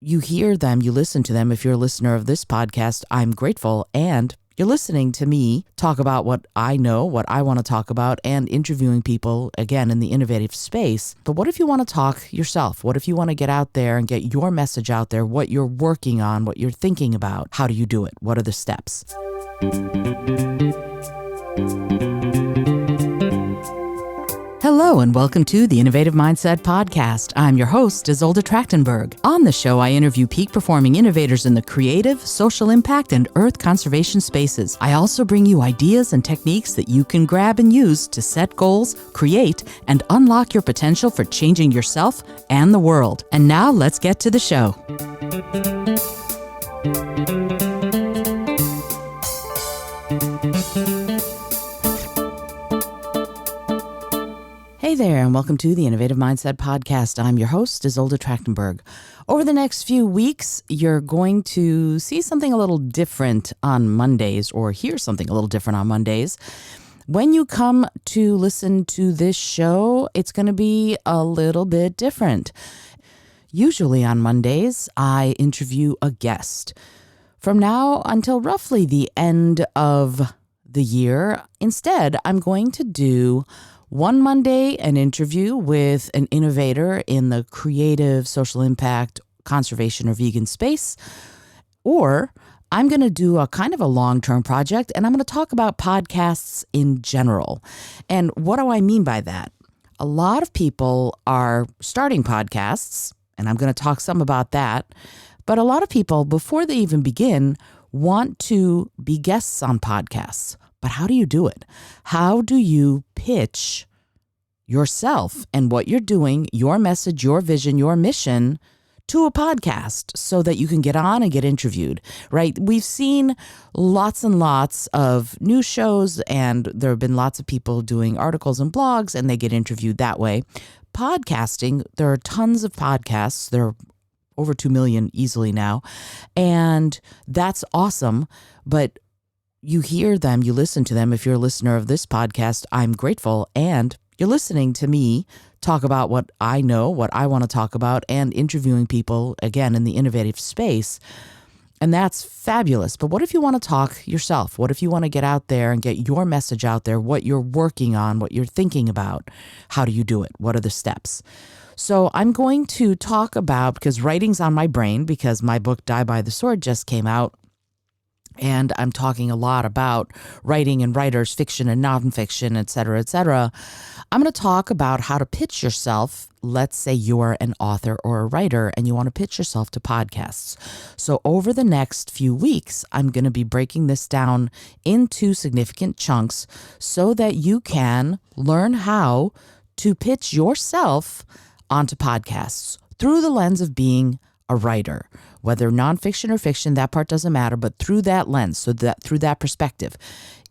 you hear them, you listen to them. If you're a listener of this podcast, I'm grateful. And you're listening to me talk about what I know, what I want to talk about, and interviewing people, again, in the innovative space. But what if you want to talk yourself? What if you want to get out there and get your message out there, what you're working on, what you're thinking about? How do you do it? What are the steps? Hello and welcome to the Innovative Mindset Podcast. I'm your host, Izolda Trachtenberg. On the show, I interview peak performing innovators in the creative, social impact, and earth conservation spaces. I also bring you ideas and techniques that you can grab and use to set goals, create, and unlock your potential for changing yourself and the world. And now let's get to the show. Hey there, and welcome to the Innovative Mindset Podcast. I'm your host, Izolda Trachtenberg. Over the next few weeks, you're going to see something a little different on Mondays, or hear something a little different on Mondays. When you come to listen to this show, it's going to be a little bit different. Usually on Mondays, I interview a guest. From now until roughly the end of the year, instead, I'm going to do one Monday, an interview with an innovator in the creative, social impact, conservation, or vegan space. Or I'm going to do a kind of a long-term project, and I'm going to talk about podcasts in general. And what do I mean by that? A lot of people are starting podcasts, and I'm going to talk some about that. But a lot of people, before they even begin, want to be guests on podcasts. But how do you do it? How do you pitch yourself and what you're doing, your message, your vision, your mission to a podcast so that you can get on and get interviewed, right? We've seen lots and lots of news shows, and there have been lots of people doing articles and blogs, and they get interviewed that way. Podcasting, there are tons of podcasts. There are over 2 million easily now, and that's awesome. But you hear them, you listen to them. If you're a listener of this podcast, I'm grateful. And you're listening to me talk about what I know, what I want to talk about, and interviewing people, again, in the innovative space. And that's fabulous. But what if you want to talk yourself? What if you want to get out there and get your message out there, what you're working on, what you're thinking about? How do you do it? What are the steps? So I'm going to talk about, because writing's on my brain, because my book, Die by the Sword, just came out. And I'm talking a lot about writing and writers, fiction and nonfiction, et cetera, et cetera. I'm going to talk about how to pitch yourself. Let's say you're an author or a writer and you want to pitch yourself to podcasts. So over the next few weeks, I'm going to be breaking this down into significant chunks so that you can learn how to pitch yourself onto podcasts through the lens of being a writer, whether nonfiction or fiction, that part doesn't matter, but through that lens, so that through that perspective.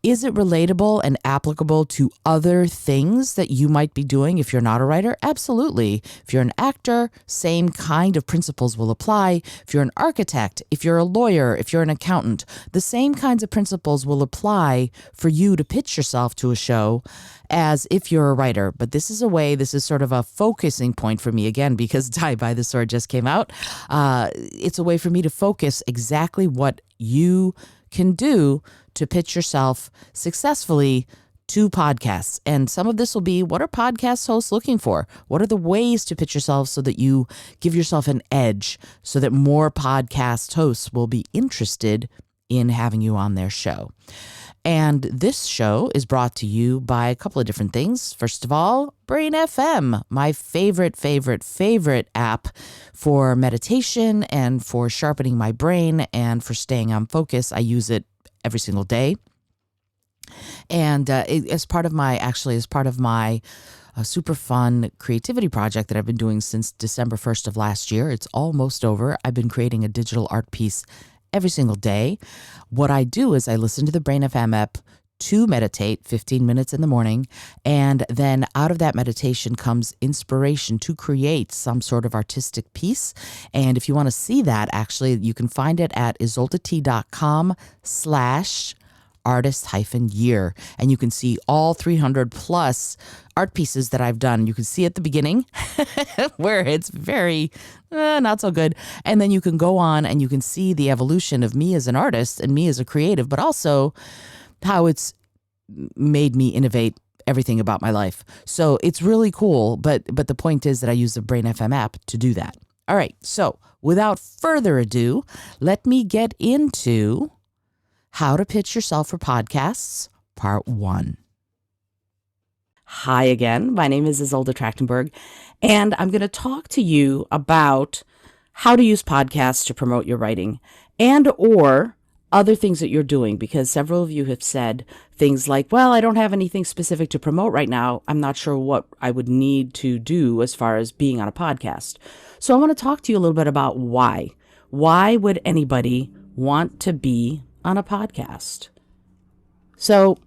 Is it relatable and applicable to other things that you might be doing if you're not a writer? Absolutely. If you're an actor, same kind of principles will apply. If you're an architect, if you're a lawyer, if you're an accountant, the same kinds of principles will apply for you to pitch yourself to a show as if you're a writer. But this is sort of a focusing point for me, again, because Die by the Sword just came out. It's a way for me to focus exactly what you can do to pitch yourself successfully to podcasts. And some of this will be, what are podcast hosts looking for? What are the ways to pitch yourself so that you give yourself an edge so that more podcast hosts will be interested in having you on their show? And this show is brought to you by a couple of different things. First of all, Brain FM, my favorite app for meditation and for sharpening my brain and for staying on focus. I use it every single day. And as part of my super fun creativity project that I've been doing since December 1st of last year. It's almost over. I've been creating a digital art piece every single day. What I do is I listen to the Brain FM app to meditate 15 minutes in the morning. And then out of that meditation comes inspiration to create some sort of artistic piece. And if you want to see that, actually, you can find it at izoldat.com/artistic artist-year. And you can see all 300 plus art pieces that I've done. You can see at the beginning where it's very not so good. And then you can go on and you can see the evolution of me as an artist and me as a creative, but also how it's made me innovate everything about my life. So it's really cool. But the point is that I use the Brain FM app to do that. All right. So without further ado, let me get into how to pitch yourself for podcasts, part 1. Hi again. My name is Izolda Trachtenberg, and I'm going to talk to you about how to use podcasts to promote your writing and or other things that you're doing, because several of you have said things like, well, I don't have anything specific to promote right now. I'm not sure what I would need to do as far as being on a podcast. So I want to talk to you a little bit about why. Why would anybody want to be on a podcast? So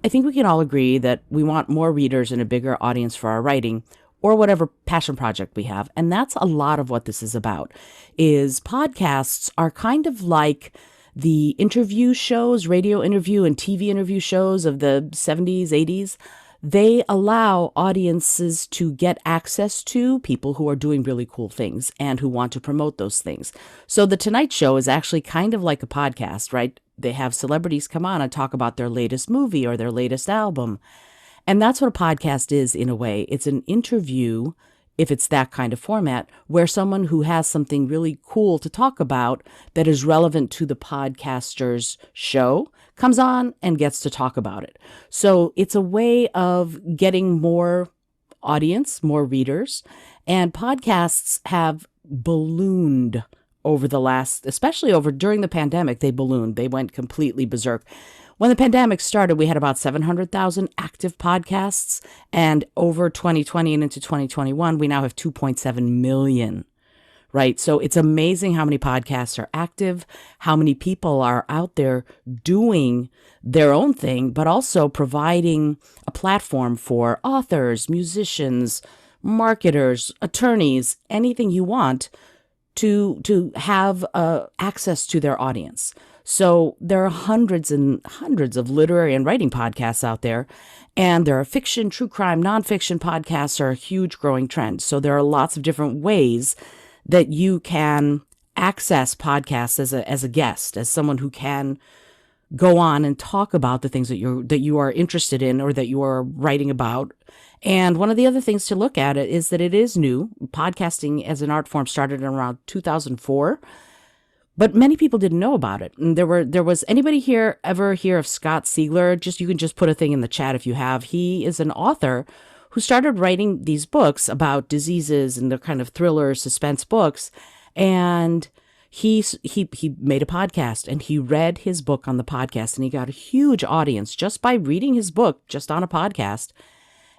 I think we can all agree that we want more readers and a bigger audience for our writing or whatever passion project we have. And that's a lot of what this is about. Is podcasts are kind of like the interview shows, radio interview and TV interview shows of the 70s, 80s. They allow audiences to get access to people who are doing really cool things and who want to promote those things. So The Tonight Show is actually kind of like a podcast, right? They have celebrities come on and talk about their latest movie or their latest album. And that's what a podcast is in a way. It's an interview, if it's that kind of format, where someone who has something really cool to talk about that is relevant to the podcaster's show comes on and gets to talk about it. So it's a way of getting more audience, more readers. And podcasts have ballooned over the last, especially during the pandemic, they ballooned. They went completely berserk. When the pandemic started, we had about 700,000 active podcasts. And over 2020 and into 2021, we now have 2.7 million, right? So it's amazing how many podcasts are active, how many people are out there doing their own thing, but also providing a platform for authors, musicians, marketers, attorneys, anything you want to have access to their audience. So there are hundreds and hundreds of literary and writing podcasts out there, and there are fiction, true crime, nonfiction podcasts are a huge growing trend. So there are lots of different ways that you can access podcasts as a guest, as someone who can go on and talk about the things that you are interested in or that you are writing about. And one of the other things to look at it is that it is new. Podcasting as an art form started in around 2004. But many people didn't know about it. And there was anybody here ever hear of Scott Siegler? You can just put a thing in the chat if you have. He is an author who started writing these books about diseases and the kind of thriller suspense books. And he made a podcast and he read his book on the podcast and he got a huge audience just by reading his book just on a podcast.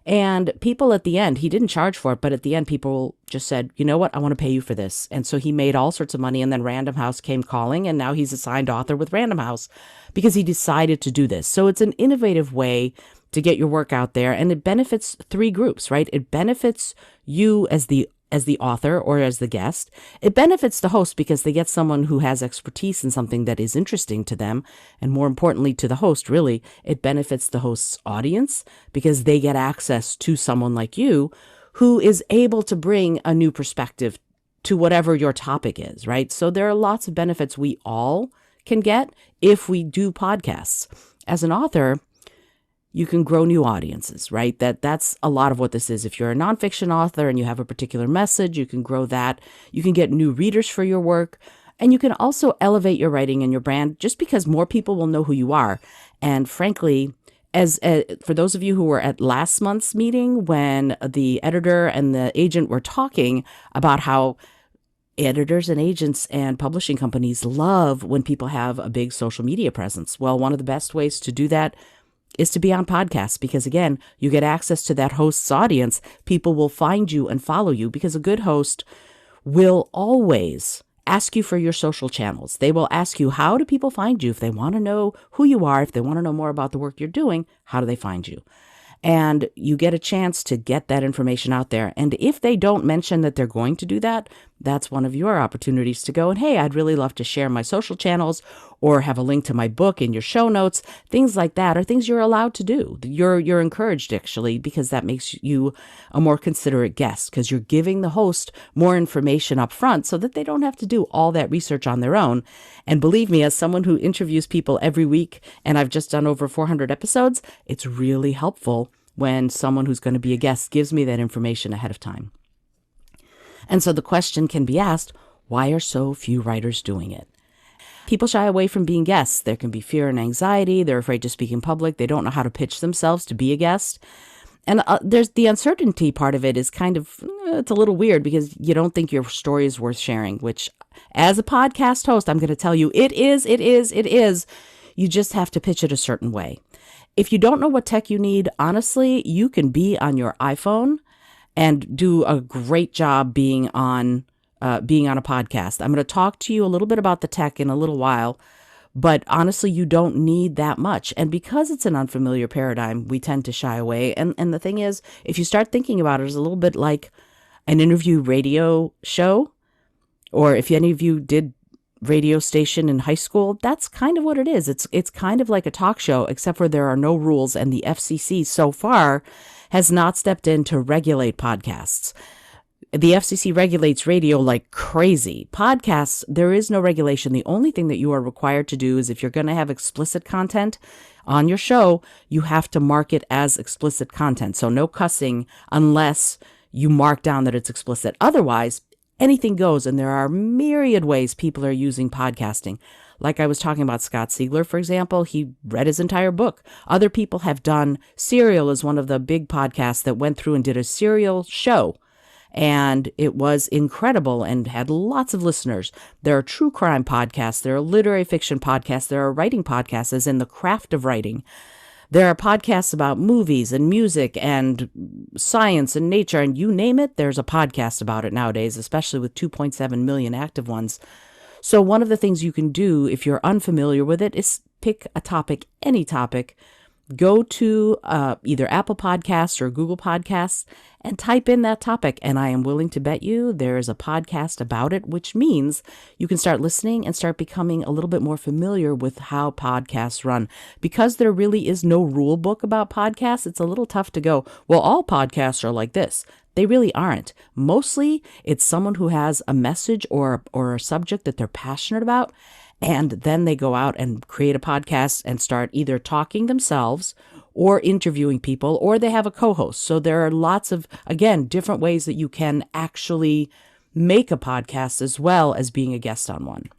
And people at the end, he didn't charge for it, but at the end, people just said, you know what, I want to pay you for this. And so he made all sorts of money, and then Random House came calling, and now he's a signed author with Random House because he decided to do this. So it's an innovative way to get your work out there, and it benefits 3 groups, right? It benefits you as the author or as the guest. It benefits the host because they get someone who has expertise in something that is interesting to them. And more importantly to the host, really, it benefits the host's audience because they get access to someone like you who is able to bring a new perspective to whatever your topic is, right? So there are lots of benefits we all can get if we do podcasts. As an author, you can grow new audiences, right? That's a lot of what this is. If you're a nonfiction author and you have a particular message, you can grow that. You can get new readers for your work. And you can also elevate your writing and your brand just because more people will know who you are. And frankly, for those of you who were at last month's meeting when the editor and the agent were talking about how editors and agents and publishing companies love when people have a big social media presence. Well, one of the best ways to do that is to be on podcasts because, again, you get access to that host's audience. People will find you and follow you because a good host will always ask you for your social channels. They will ask you, how do people find you? If they want to know who you are, if they want to know more about the work you're doing, how do they find you? And you get a chance to get that information out there. And if they don't mention that they're going to do that, that's one of your opportunities to go and, hey, I'd really love to share my social channels or have a link to my book in your show notes. Things like that are things you're allowed to do. You're encouraged, actually, because that makes you a more considerate guest, because you're giving the host more information up front so that they don't have to do all that research on their own. And believe me, as someone who interviews people every week, and I've just done over 400 episodes, it's really helpful when someone who's going to be a guest gives me that information ahead of time. And so the question can be asked, why are so few writers doing it? People shy away from being guests. There can be fear and anxiety. They're afraid to speak in public. They don't know how to pitch themselves to be a guest. And there's the uncertainty part of it is kind of, it's a little weird because you don't think your story is worth sharing, which as a podcast host, I'm going to tell you, it is. You just have to pitch it a certain way. If you don't know what tech you need, honestly, you can be on your iPhone and do a great job being on a podcast. I'm going to talk to you a little bit about the tech in a little while, but honestly, you don't need that much. And because it's an unfamiliar paradigm, we tend to shy away. And the thing is, if you start thinking about it as a little bit like an interview radio show, or if any of you did radio station in high school, that's kind of what it is. It's kind of like a talk show, except for there are no rules, and the FCC so far has not stepped in to regulate podcasts. The FCC regulates radio like crazy. Podcasts, there is no regulation. The only thing that you are required to do is if you're going to have explicit content on your show, you have to mark it as explicit content. So no cussing unless you mark down that it's explicit. Otherwise, anything goes, and there are myriad ways people are using podcasting. Like I was talking about Scott Siegler, for example, he read his entire book. Other people have done, Serial is one of the big podcasts that went through and did a serial show. And it was incredible and had lots of listeners. There are true crime podcasts. There are literary fiction podcasts. There are writing podcasts, as in the craft of writing. There are podcasts about movies and music and science and nature, and you name it, there's a podcast about it nowadays, especially with 2.7 million active ones. So one of the things you can do if you're unfamiliar with it is pick a topic, any topic, go to either Apple Podcasts or Google Podcasts and type in that topic. And I am willing to bet you there is a podcast about it, which means you can start listening and start becoming a little bit more familiar with how podcasts run. Because there really is no rule book about podcasts, it's a little tough to go, well, all podcasts are like this. They really aren't. Mostly it's someone who has a message or a subject that they're passionate about, and then they go out and create a podcast and start either talking themselves or interviewing people, or they have a co-host. So there are lots of, again, different ways that you can actually make a podcast as well as being a guest on one.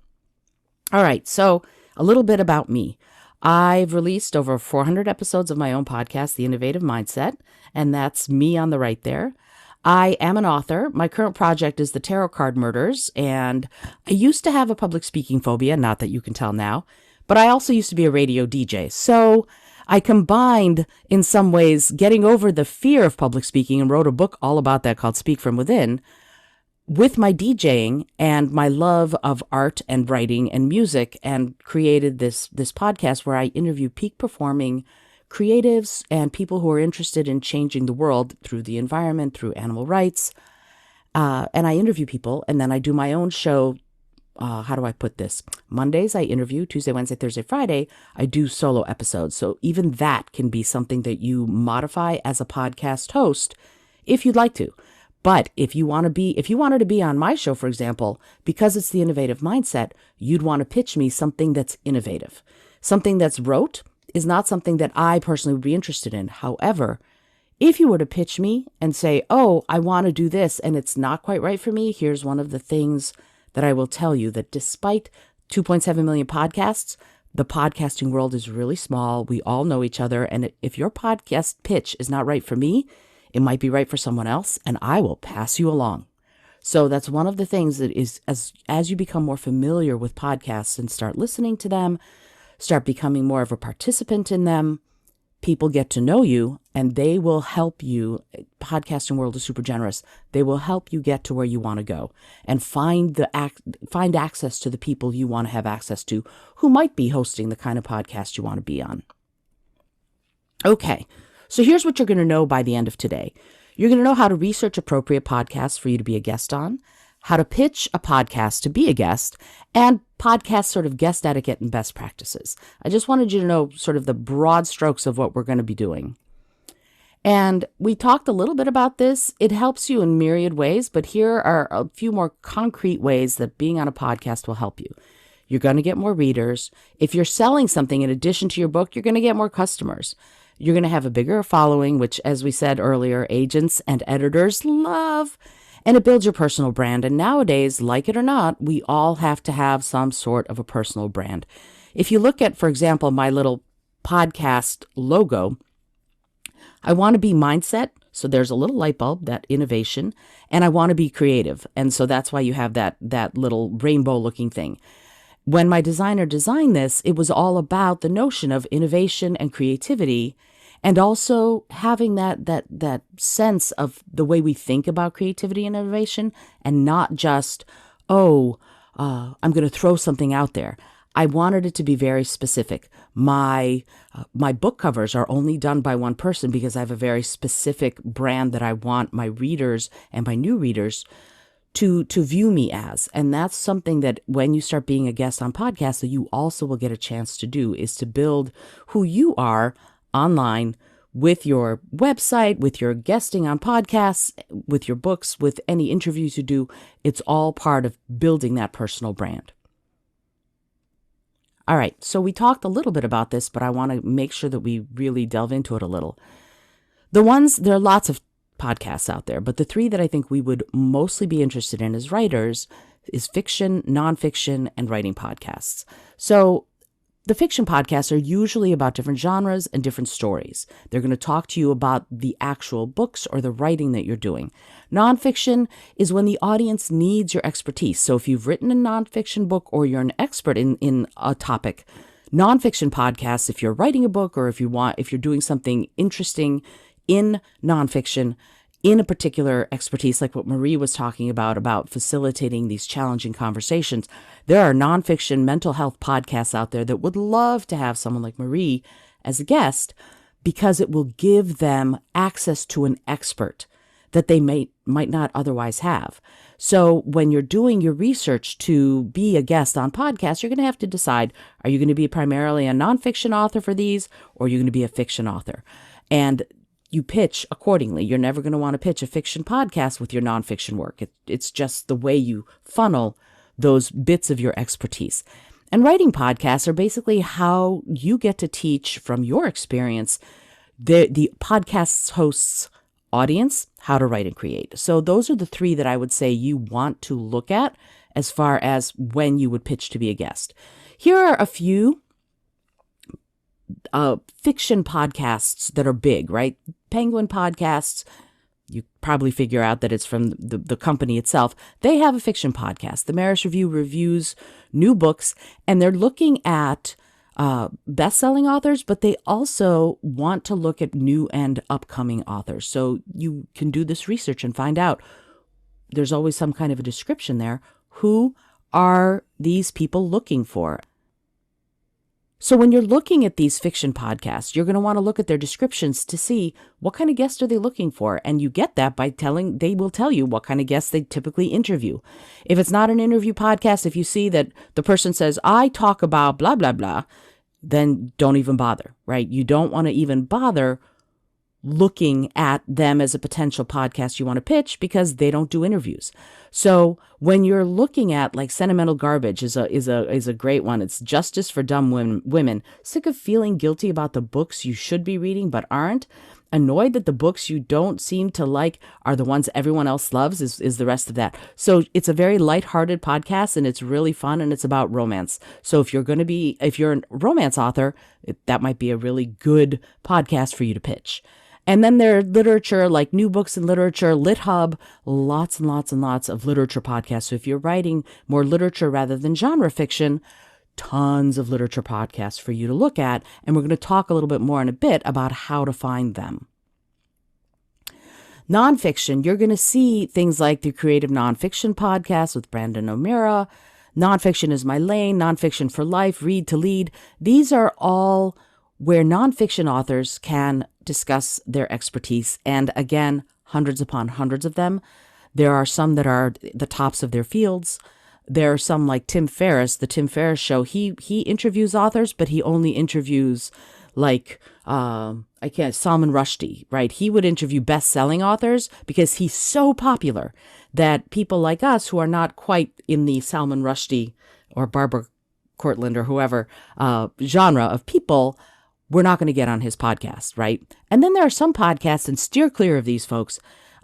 All right, so a little bit about me. I've released over 400 episodes of my own podcast, The Innovative Mindset, and that's me on the right there. I am an author. My current project is The Tarot Card Murders, and I used to have a public speaking phobia, not that you can tell now, but I also used to be a radio DJ. So I combined, in some ways, getting over the fear of public speaking and wrote a book all about that called Speak From Within, with my DJing and my love of art and writing and music, and created this podcast where I interview peak performing creatives and people who are interested in changing the world through the environment, through animal rights. And I interview people, and then I do my own show. How do I put this? Mondays, I interview. Tuesday, Wednesday, Thursday, Friday, I do solo episodes. So even that can be something that you modify as a podcast host if you'd like to. But if you wanted to be on my show, for example, because it's The Innovative Mindset, you'd want to pitch me something that's innovative. Something that's rote is not something that I personally would be interested in. However, if you were to pitch me and say, oh, I want to do this and it's not quite right for me, here's one of the things that I will tell you, that despite 2.7 million podcasts, the podcasting world is really small. We all know each other. And if your podcast pitch is not right for me, it might be right for someone else, and I will pass you along. So that's one of the things that is, as you become more familiar with podcasts and start listening to them, start becoming more of a participant in them, people get to know you, and they will help you. Podcasting world is super generous. They will help you get to where you want to go and find access to the people you want to have access to, who might be hosting the kind of podcast you want to be on. Okay, so here's what you're going to know by the end of today. You're going to know how to research appropriate podcasts for you to be a guest on, how to pitch a podcast to be a guest, and podcast sort of guest etiquette and best practices. I just wanted you to know sort of the broad strokes of what we're going to be doing. And we talked a little bit about this. It helps you in myriad ways, but here are a few more concrete ways that being on a podcast will help you. You're going to get more readers. If you're selling something in addition to your book, you're going to get more customers. You're going to have a bigger following, which, as we said earlier, agents and editors love. And it builds your personal brand. And nowadays, like it or not, we all have to have some sort of a personal brand. If you look at, for example, my little podcast logo, I want to be mindset. So there's a little light bulb, that innovation, and I want to be creative. And so that's why you have that little rainbow looking thing. When my designer designed this, it was all about the notion of innovation and creativity, and also having that sense of the way we think about creativity and innovation, and not just, I'm going to throw something out there. I wanted it to be very specific. My book covers are only done by one person because I have a very specific brand that I want my readers and my new readers to view me as. And that's something that when you start being a guest on podcasts, that you also will get a chance to do, is to build who you are online with your website, with your guesting on podcasts, with your books, with any interviews you do. It's all part of building that personal brand. All right, so we talked a little bit about this, but I want to make sure that we really delve into it a little. There are lots of podcasts out there, but the three that I think we would mostly be interested in as writers is fiction, nonfiction, and writing podcasts. So the fiction podcasts are usually about different genres and different stories. They're going to talk to you about the actual books or the writing that you're doing. Nonfiction is when the audience needs your expertise. So if you've written a nonfiction book or you're an expert in a topic, nonfiction podcasts, if you're writing a book or if you're doing something interesting in nonfiction, in a particular expertise, like what Marie was talking about facilitating these challenging conversations, there are nonfiction mental health podcasts out there that would love to have someone like Marie as a guest, because it will give them access to an expert that they might not otherwise have. So when you're doing your research to be a guest on podcasts, you're going to have to decide, are you going to be primarily a nonfiction author for these, or are you going to be a fiction author? And you pitch accordingly. You're never going to want to pitch a fiction podcast with your nonfiction work. It's just the way you funnel those bits of your expertise. And writing podcasts are basically how you get to teach from your experience the podcast's hosts' audience how to write and create. So those are the three that I would say you want to look at as far as when you would pitch to be a guest. Here are a few fiction podcasts that are big, right? Penguin podcasts, you probably figure out that it's from the company itself. They have a fiction podcast. The Maris Review reviews new books, and they're looking at best-selling authors, but they also want to look at new and upcoming authors. So you can do this research and find out. There's always some kind of a description there. Who are these people looking for? So when you're looking at these fiction podcasts, you're going to want to look at their descriptions to see what kind of guests are they looking for. And you get that by they will tell you what kind of guests they typically interview. If it's not an interview podcast, if you see that the person says, I talk about blah, blah, blah, then don't even bother, right? You don't want to even bother looking at them as a potential podcast you want to pitch, because they don't do interviews. So when you're looking at, like, Sentimental Garbage is a great one. It's Justice for Dumb Women. Sick of feeling guilty about the books you should be reading but aren't? Annoyed that the books you don't seem to like are the ones everyone else loves is the rest of that. So it's a very lighthearted podcast, and it's really fun, and it's about romance. So if you're a romance author, that might be a really good podcast for you to pitch. And then there are literature, like New Books in Literature, LitHub, lots and lots and lots of literature podcasts. So if you're writing more literature rather than genre fiction, tons of literature podcasts for you to look at. And we're going to talk a little bit more in a bit about how to find them. Nonfiction, you're going to see things like the Creative Nonfiction Podcast with Brandon O'Meara. Nonfiction is My Lane, Nonfiction for Life, Read to Lead. These are all where nonfiction authors can discuss their expertise. And again, hundreds upon hundreds of them. There are some that are the tops of their fields. There are some like Tim Ferriss, the Tim Ferriss show. He interviews authors, but he only interviews like Salman Rushdie, right? He would interview best-selling authors because he's so popular that people like us who are not quite in the Salman Rushdie or Barbara Cortland or whoever genre of people, we're not going to get on his podcast, right? And then there are some podcasts, and steer clear of these folks.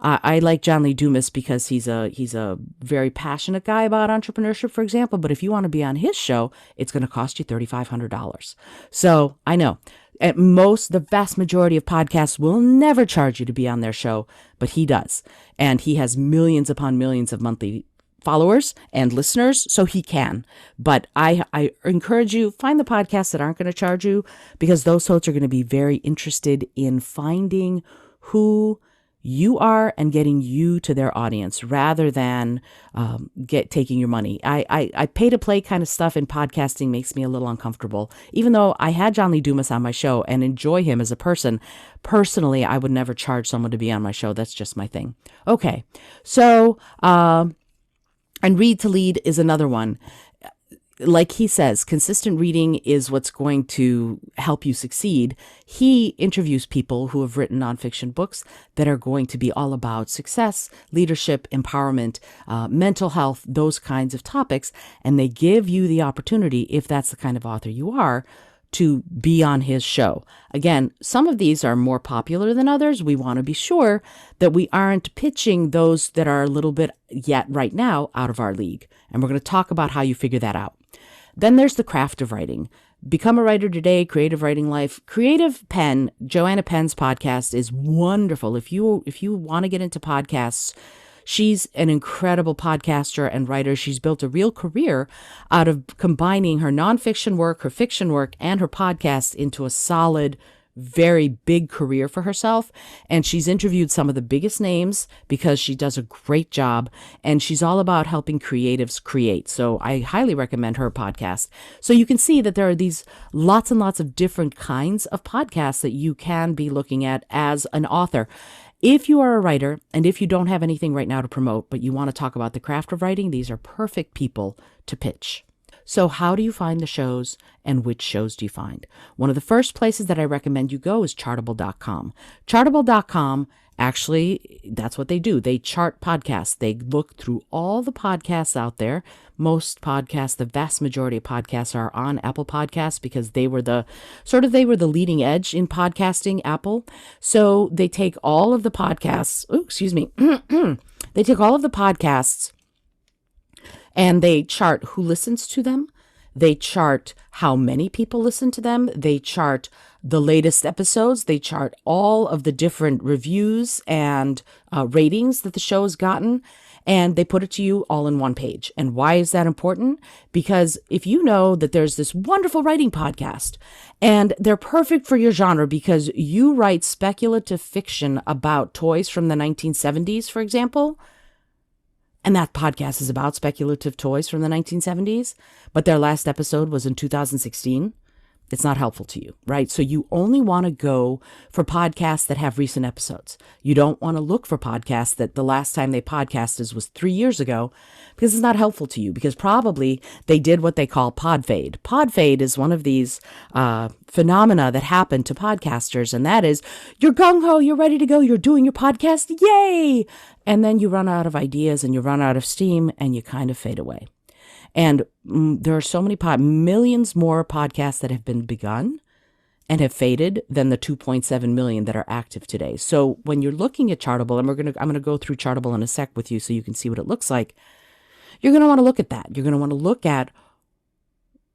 I like John Lee Dumas because he's a very passionate guy about entrepreneurship, for example. But if you want to be on his show, it's going to cost you $3,500. So I know the vast majority of podcasts will never charge you to be on their show, but he does. And he has millions upon millions of monthly followers and listeners, so he can. But I encourage you, find the podcasts that aren't going to charge you, because those folks are going to be very interested in finding who you are and getting you to their audience rather than taking your money. I pay to play kind of stuff in podcasting makes me a little uncomfortable. Even though I had John Lee Dumas on my show and enjoy him as a person, personally, I would never charge someone to be on my show. That's just my thing. Okay, so and read to lead is another one. Like he says, consistent reading is what's going to help you succeed. He interviews people who have written nonfiction books that are going to be all about success, leadership, empowerment, mental health, those kinds of topics. And they give you the opportunity, if that's the kind of author you are, to be on his show. Again, some of these are more popular than others. We want to be sure that we aren't pitching those that are a little bit yet right now out of our league. And we're going to talk about how you figure that out. Then there's the craft of writing. Become a Writer Today, Creative Writing Life. Creative Penn, Joanna Penn's podcast is wonderful. If you want to get into podcasts, she's an incredible podcaster and writer. She's built a real career out of combining her nonfiction work, her fiction work, and her podcast into a solid, very big career for herself. And she's interviewed some of the biggest names because she does a great job. And she's all about helping creatives create. So I highly recommend her podcast. So you can see that there are these lots and lots of different kinds of podcasts that you can be looking at as an author. If you are a writer and if you don't have anything right now to promote, but you want to talk about the craft of writing, these are perfect people to pitch. So how do you find the shows and which shows do you find? One of the first places that I recommend you go is Chartable.com. Chartable.com, actually, that's what they do. They chart podcasts. They look through all the podcasts out there. Most podcasts, the vast majority of podcasts are on Apple Podcasts because they were the leading edge in podcasting, Apple. So they take all of the podcasts, they take all of the podcasts and they chart who listens to them. They chart how many people listen to them. They chart the latest episodes. They chart all of the different reviews and ratings that the show has gotten. And they put it to you all in one page. And why is that important? Because if you know that there's this wonderful writing podcast and they're perfect for your genre because you write speculative fiction about toys from the 1970s, for example, and that podcast is about speculative toys from the 1970s, but their last episode was in 2016, it's not helpful to you, right? So you only want to go for podcasts that have recent episodes. You don't want to look for podcasts that the last time they podcasted was 3 years ago, because it's not helpful to you, because probably they did what they call pod fade. Pod fade is one of these phenomena that happen to podcasters, and that is you're gung-ho, you're ready to go, you're doing your podcast, yay! And then you run out of ideas and you run out of steam and you kind of fade away. And there are so many millions more podcasts that have been begun and have faded than the 2.7 million that are active today. So when you're looking at Chartable, and I'm going to go through Chartable in a sec with you so you can see what it looks like. You're going to want to look at that. You're going to want to look at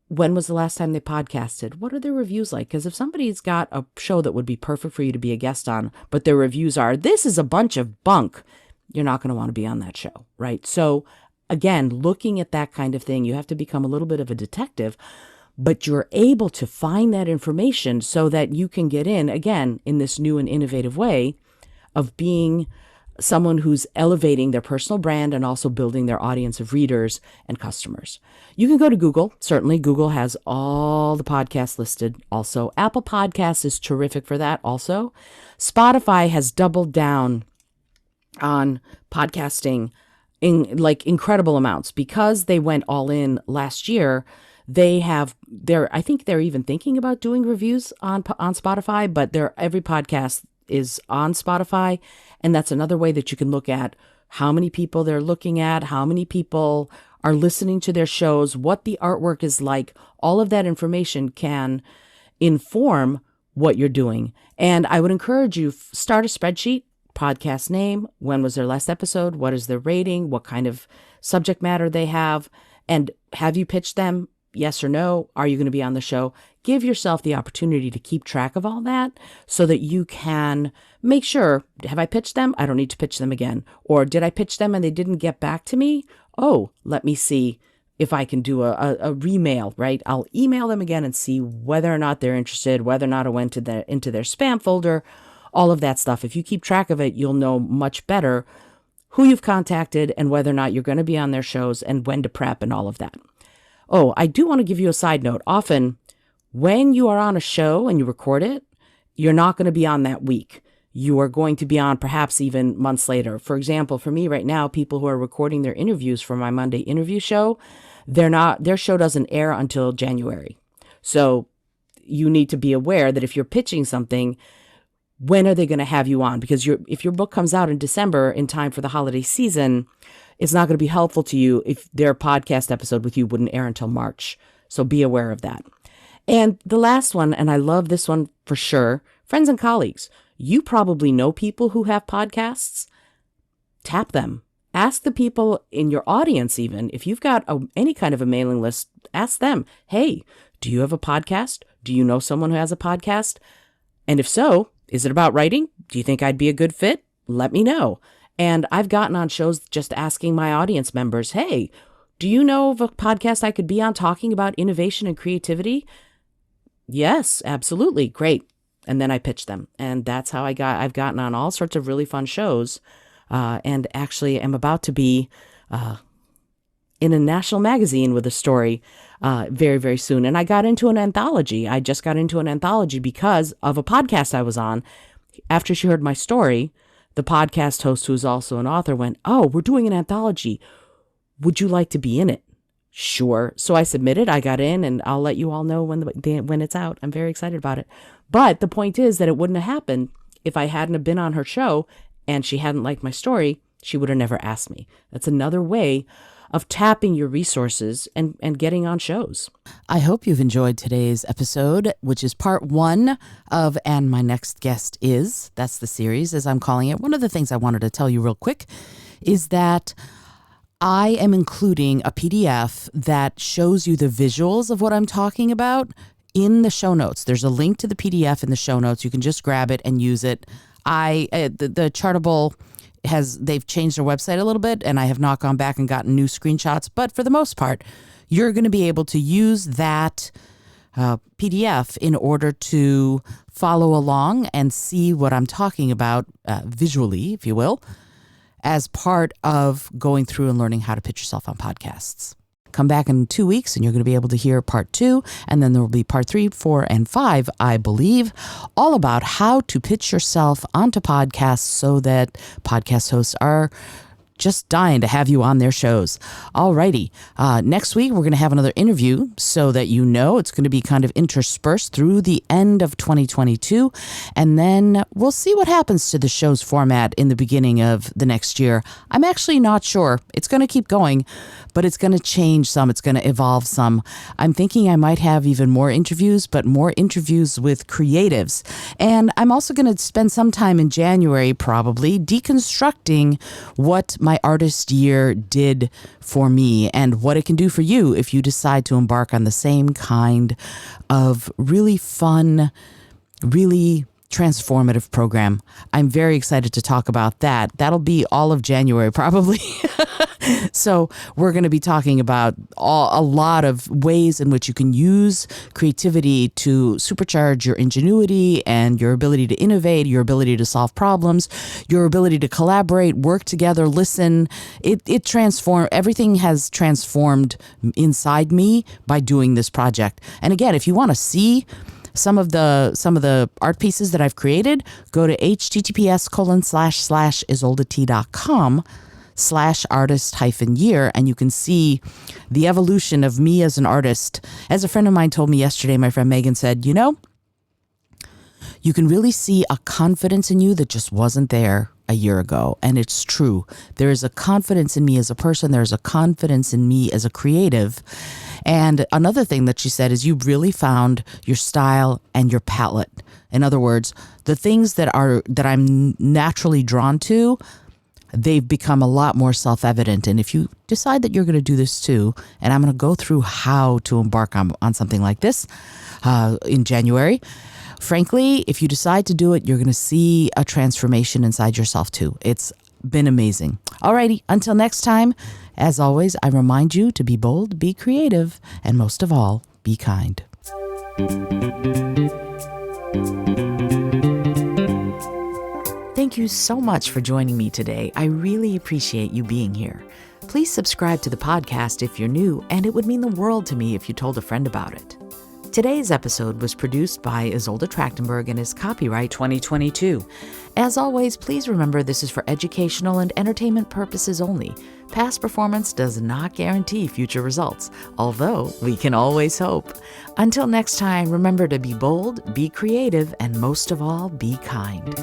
when was the last time they podcasted? What are their reviews like? Because if somebody's got a show that would be perfect for you to be a guest on, but their reviews are, this is a bunch of bunk, you're not going to want to be on that show, right? So again, looking at that kind of thing, you have to become a little bit of a detective, but you're able to find that information so that you can get in, again, in this new and innovative way of being someone who's elevating their personal brand and also building their audience of readers and customers. You can go to Google. Certainly, Google has all the podcasts listed. Also, Apple Podcasts is terrific for that also. Spotify has doubled down on podcasting in like incredible amounts because they went all in last year. I think they're even thinking about doing reviews on Spotify, but every podcast is on Spotify. And that's another way that you can look at how many people they're looking at, how many people are listening to their shows, what the artwork is like. All of that information can inform what you're doing. And I would encourage you, start a spreadsheet, podcast name, when was their last episode, what is their rating, what kind of subject matter they have, and have you pitched them? Yes or no? Are you going to be on the show? Give yourself the opportunity to keep track of all that so that you can make sure, have I pitched them? I don't need to pitch them again. Or did I pitch them and they didn't get back to me? Oh, let me see if I can do a remail, right? I'll email them again and see whether or not they're interested, whether or not it went into their spam folder, all of that stuff. If you keep track of it, you'll know much better who you've contacted and whether or not you're going to be on their shows and when to prep and all of that. Oh, I do want to give you a side note. Often when you are on a show and you record it, you're not going to be on that week. You are going to be on perhaps even months later. For example, for me right now, people who are recording their interviews for my Monday interview show, their show doesn't air until January. So you need to be aware that if you're pitching something, when are they going to have you on? Because if your book comes out in December in time for the holiday season, it's not going to be helpful to you if their podcast episode with you wouldn't air until March. So be aware of that. And the last one, and I love this one for sure, friends and colleagues. You probably know people who have podcasts. Tap them. Ask the people in your audience even. If you've got any kind of a mailing list, ask them, hey, do you have a podcast? Do you know someone who has a podcast? And if so, is it about writing? Do you think I'd be a good fit? Let me know. And I've gotten on shows just asking my audience members, hey, do you know of a podcast I could be on talking about innovation and creativity? Yes, absolutely. Great. And then I pitch them. And that's how I've gotten on all sorts of really fun shows. And actually am about to be in a national magazine with a story very, very soon. And I got into an anthology. I just got into an anthology because of a podcast I was on. After she heard my story, the podcast host, who's also an author, went, oh, we're doing an anthology. Would you like to be in it? Sure. So I submitted, I got in, and I'll let you all know when it's out. I'm very excited about it. But the point is that it wouldn't have happened if I hadn't have been on her show and she hadn't liked my story. She would have never asked me. That's another way of tapping your resources and getting on shows. I hope you've enjoyed today's episode, which is part 1 of And My Next Guest Is. That's the series, as I'm calling it. One of the things I wanted to tell you real quick is that I am including a PDF that shows you the visuals of what I'm talking about in the show notes. There's a link to the PDF in the show notes. You can just grab it and use it. The Chartable they've changed their website a little bit, and I have not gone back and gotten new screenshots, but for the most part, you're going to be able to use that PDF in order to follow along and see what I'm talking about visually, if you will, as part of going through and learning how to pitch yourself on podcasts. Come back in 2 weeks and you're going to be able to hear part 2, and then there will be part 3, 4, and 5, I believe, all about how to pitch yourself onto podcasts so that podcast hosts are just dying to have you on their shows. Alrighty. Next week, we're going to have another interview so that you know it's going to be kind of interspersed through the end of 2022. And then we'll see what happens to the show's format in the beginning of the next year. I'm actually not sure. It's going to keep going, but it's going to change some. It's going to evolve some. I'm thinking I might have even more interviews, but more interviews with creatives. And I'm also going to spend some time in January, probably, deconstructing what my artist year did for me and what it can do for you if you decide to embark on the same kind of really fun, really transformative program. I'm very excited to talk about that. That'll be all of January, probably. So we're going to be talking about a lot of ways in which you can use creativity to supercharge your ingenuity and your ability to innovate, your ability to solve problems, your ability to collaborate, work together, listen. It transformed. Everything has transformed inside me by doing this project. And again, if you want to see some of the art pieces that I've created, go to https://isoldat.com/artist-year, and you can see the evolution of me as an artist. As a friend of mine told me yesterday, my friend Megan said, you can really see a confidence in you that just wasn't there a year ago. And it's true. There is a confidence in me as a person. There's a confidence in me as a creative. And another thing that she said is you really found your style and your palette. In other words, the things that I'm naturally drawn to, they've become a lot more self-evident. And if you decide that you're going to do this too, and I'm going to go through how to embark on something like this in January, frankly, if you decide to do it, you're going to see a transformation inside yourself too. It's been amazing. Alrighty, until next time, as always, I remind you to be bold, be creative, and most of all, be kind. Thank you so much for joining me today. I really appreciate you being here. Please subscribe to the podcast if you're new, and it would mean the world to me if you told a friend about it. Today's episode was produced by Izolda Trachtenberg and is copyright 2022. As always, please remember this is for educational and entertainment purposes only. Past performance does not guarantee future results, although we can always hope. Until next time, remember to be bold, be creative, and most of all, be kind.